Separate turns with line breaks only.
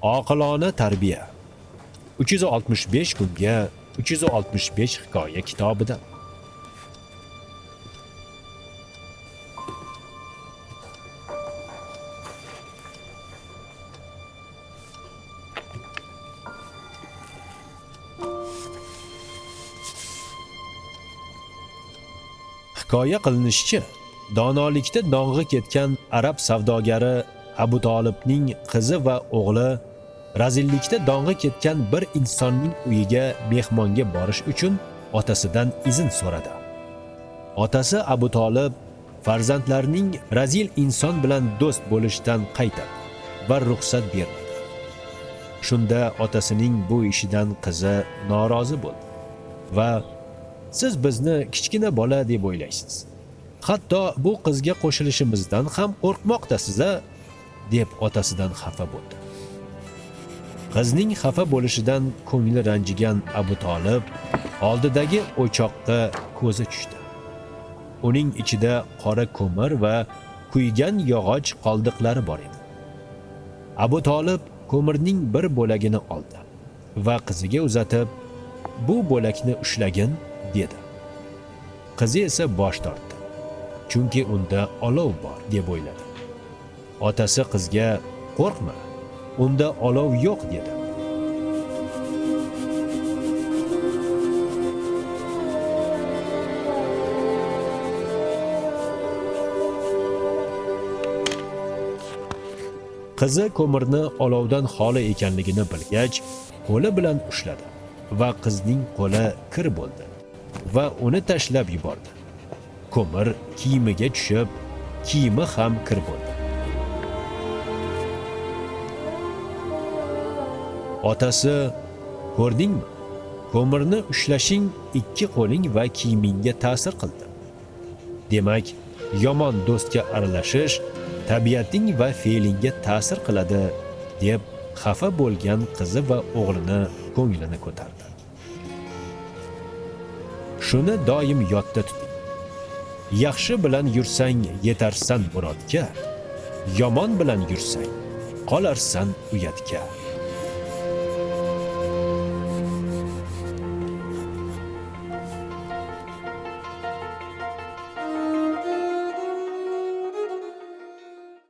Oqilona tarbiya 365 kunga 365 hikoya kitobidan. Hikoya qilinishicha, donolikda dong'i ketgan arab savdogari Abu Tolibning qizi va o'g'li razillikda dong'i ketgan bir insonning uyiga mehmonga borish uchun otasidan izn so'radi. Otasi Abu Tolib farzandlarining razil inson bilan do'st bo'lishdan qaytadi va ruxsat bermadi. Shunda otasining bu ishidan qizi norozi bo'ldi va siz bizni kichkina bola deb o'ylaysiz. Hatto bu qizga qo'shilishimizdan ham qo'rqmoqdasiz-a, deb otasidan xafa bo'ldi. Qizning xafa bo'lishidan ko'ngli ranjigan Abu Tolib oldidagi o'choqqa ko'zi tushdi. Uning ichida qora ko'mir va kuygan yog'och qoldiqlari bor edi. Abu Tolib ko'mirning bir bo'lagini oldi va qiziga uzatib, "Bu bo'lakni ushlagin" dedi. Qizi esa bosh tortdi, chunki unda olov bor deb o'yladi. Otasi qizga "Qo'rqma, unda olov yo'q" dedi. Qizi ko'mirni olovdan xoli ekanligini bilgach, qo'li bilan ushladi va qizning qo'li kir bo'ldi va uni tashlab yubordi. Ko'mir kiyimiga tushib, kiyimi ham kir bo'ldi. Otasi, "Ko'rdingmi? Ko'mirni ushlashing ikki qo'ling va kiyimingga ta'sir qildi. Demak, yomon do'stga aralashish tabiating va fe'lingga ta'sir qiladi", deb xafa bo'lgan qizi va o'g'lini ko'nglini ko'tardi. Shuni doim yodda tuting. Yaxshi bilan yursang yetarsan murodga, yomon bilan yursang qolarsan uyatga.